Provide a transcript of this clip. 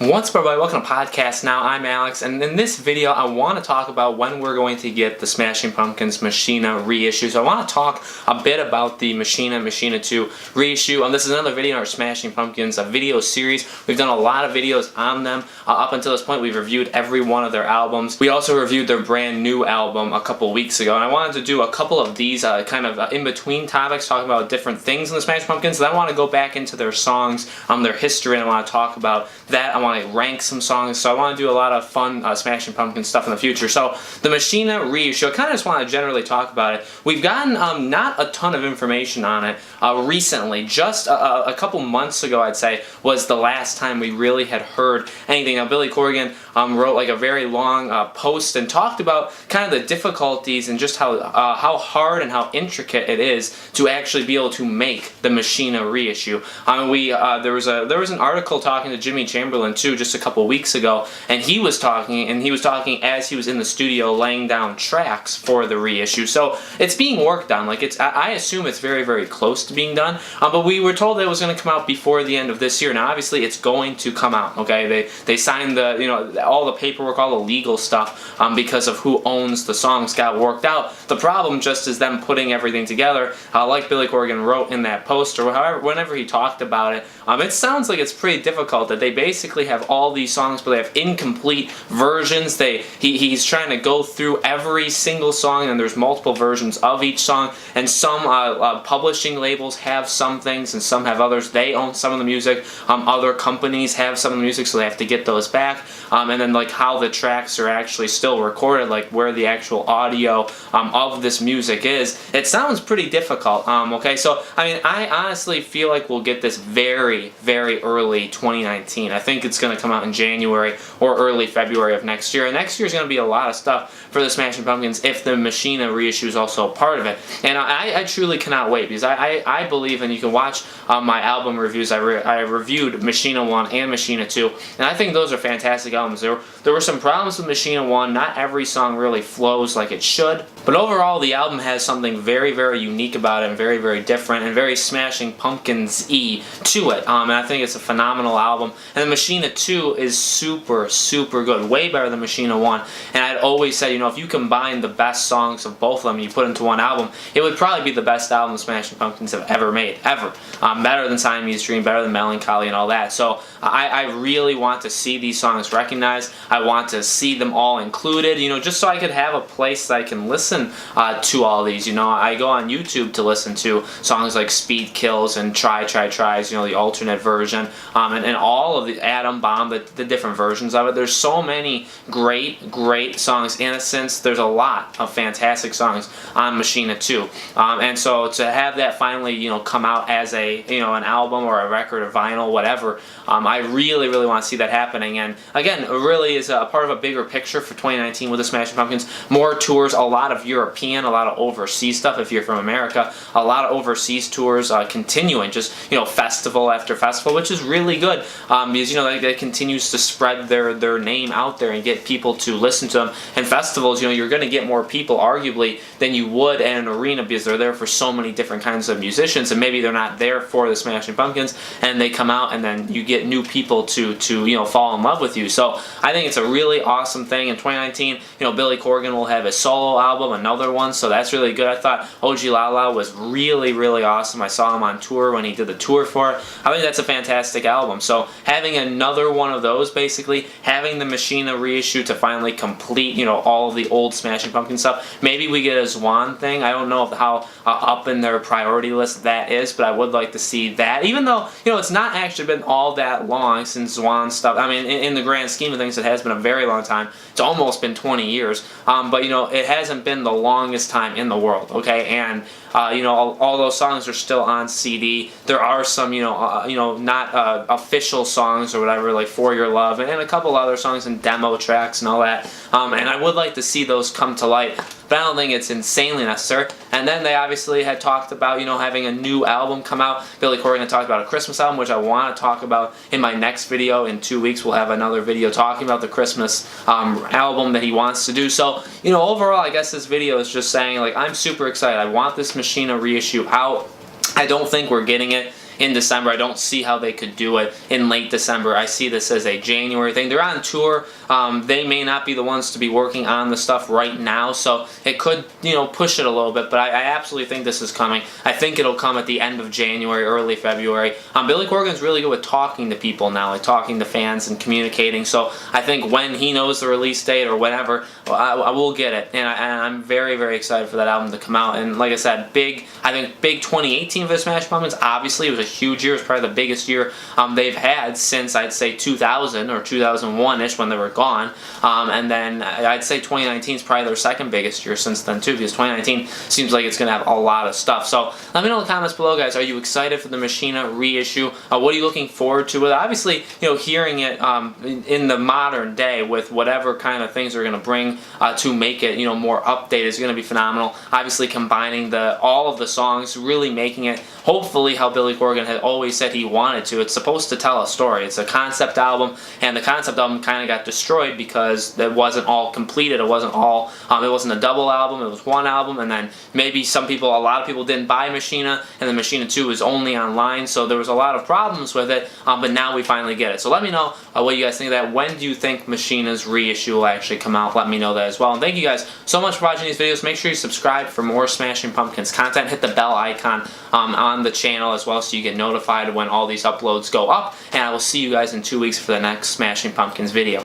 What's up, everybody? Welcome to Podcast Now. I'm Alex, and in this video I want to talk about when we're going to get the Smashing Pumpkins Machina reissue. So I want to talk a bit about the Machina 2 reissue. This is another video in our Smashing Pumpkins video series. We've done a lot of videos on them. Up until this point, we've reviewed every one of their albums. We also reviewed their brand new album a couple weeks ago, and I wanted to do a couple of these kind of in-between topics, talking about different things in the Smashing Pumpkins. Then I want to go back into their songs, their history, and I want to talk about that. I want to rank some songs, so I want to do a lot of fun Smashing Pumpkins stuff in the future. So the Machina reissue, I kind of just want to generally talk about it. We've gotten not a ton of information on it recently. Just a couple months ago, I'd say, was the last time we really had heard anything. Now, Billy Corgan wrote like a very long post and talked about kind of the difficulties and just how hard and how intricate it is to actually be able to make the Machina reissue. There was an article talking to Jimmy Chamberlain too just a couple weeks ago, and he was talking as he was in the studio laying down tracks for the reissue. So it's being worked on. Like I assume it's very, very close to being done. But we were told that it was going to come out before the end of this year. Now, obviously, it's going to come out. Okay, they signed all the paperwork, all the legal stuff, because of who owns the songs got worked out. The problem just is them putting everything together, like Billy Corgan wrote in that post, or however, whenever he talked about it. It sounds like it's pretty difficult, that they basically have all these songs, but they have incomplete versions. He's trying to go through every single song, and there's multiple versions of each song, and some publishing labels have some things, and some have others. They own some of the music. Other companies have some of the music, so they have to get those back. And then like how the tracks are actually still recorded, like where the actual audio of this music is. It sounds pretty difficult. Okay, so I mean, I honestly feel like we'll get this very, very early 2019. I think it's going to come out in January or early February of next year. And next year is going to be a lot of stuff for the Smashing Pumpkins if the Machina reissue is also a part of it. And I truly cannot wait, because I believe, and you can watch my album reviews. I reviewed Machina 1 and Machina 2, and I think those are fantastic albums. There were some problems with Machina 1. Not every song really flows like it should. But overall, the album has something very, very unique about it, and very, very different, and very Smashing Pumpkins-y to it. And I think it's a phenomenal album. And the Machina 2 is super, super good. Way better than Machina 1. And I'd always said, if you combine the best songs of both of them and you put into one album, it would probably be the best album the Smashing Pumpkins have ever made. Ever. Better than Siamese Dream, better than Melancholy and all that. So I really want to see these songs recognized. I want to see them all included, just so I could have a place that I can listen to all these. I go on YouTube to listen to songs like Speed Kills and Try Tries, the alternate version, and all of the Atom Bomb, the different versions of it. There's so many great songs. Innocence, there's a lot of fantastic songs on Machina 2. And so to have that finally, come out as an album or a record or vinyl, whatever, I really, really want to see that happening. And again, it really is a part of a bigger picture for 2019 with the Smashing Pumpkins. More tours, a lot of European, a lot of overseas stuff if you're from America, a lot of overseas tours continuing, just, festival after festival, which is really good, because, that continues to spread their name out there and get people to listen to them. And festivals, you're going to get more people, arguably, than you would at an arena, because they're there for so many different kinds of musicians, and maybe they're not there for the Smashing Pumpkins, and they come out, and then you get new people to fall in love with you. So I think it's a really awesome thing. In 2019, Billy Corgan will have a solo album, another one, so that's really good. I thought OG Lala was really, really awesome. I saw him on tour when he did the tour for it. I think that's a fantastic album. So having another one of those, basically, having the Machina reissue to finally complete, all of the old Smashing Pumpkin stuff. Maybe we get a Zwan thing. I don't know how up in their priority list that is, but I would like to see that. Even though, it's not actually been all that long since Zwan stuff. I mean, in the grand scheme of things, it has been a very long time. It's almost been 20 years. But, it hasn't been the longest time in the world, okay? And, all those songs are still on CD. There are some, not official songs or whatever, like For Your Love, and a couple other songs and demo tracks and all that. And I would like to see those come to light. But I don't think it's insanely necessary. And then they obviously had talked about, having a new album come out. Billy Corgan had talked about a Christmas album, which I want to talk about in my next video. In 2 weeks, we'll have another video talking about the Christmas album that he wants to do. So, overall, I guess this video is just saying, like, I'm super excited. I want this Machina reissue out. I don't think we're getting it in December. I don't see how they could do it in late December. I see this as a January thing. They're on tour. They may not be the ones to be working on the stuff right now, so it could, you know, push it a little bit, but I absolutely think this is coming. I think it'll come at the end of January, early February. Billy Corgan's really good with talking to people now, like talking to fans and communicating, so I think when he knows the release date or whenever, I will get it, and I'm very, very excited for that album to come out. And like I said, I think big 2018 for the Smashing Pumpkins. Obviously, it was a huge year. It was probably the biggest year they've had since, I'd say, 2000 or 2001-ish when they were gone. And then I'd say 2019 is probably their second biggest year since then too, because 2019 seems like it's going to have a lot of stuff. So let me know in the comments below, guys. Are you excited for the Machina reissue? What are you looking forward to? Obviously, you know, hearing it in the modern day with whatever kind of things are going to bring to make it, you know, more updated is going to be phenomenal. Obviously, combining all of the songs, really making it hopefully how Billy Corgan had always said he wanted to. It's supposed to tell a story. It's a concept album, and the concept album kind of got destroyed because it wasn't all completed. It wasn't all. It wasn't a double album. It was one album, and then maybe a lot of people didn't buy Machina, and then Machina 2 was only online, so there was a lot of problems with it. But now we finally get it. So let me know what you guys think of that. When do you think Machina's reissue will actually come out? Let me know that as well. And thank you guys so much for watching these videos. Make sure you subscribe for more Smashing Pumpkins content. Hit the bell icon on the channel as well so you get notified when all these uploads go up. And I will see you guys in 2 weeks for the next Smashing Pumpkins video.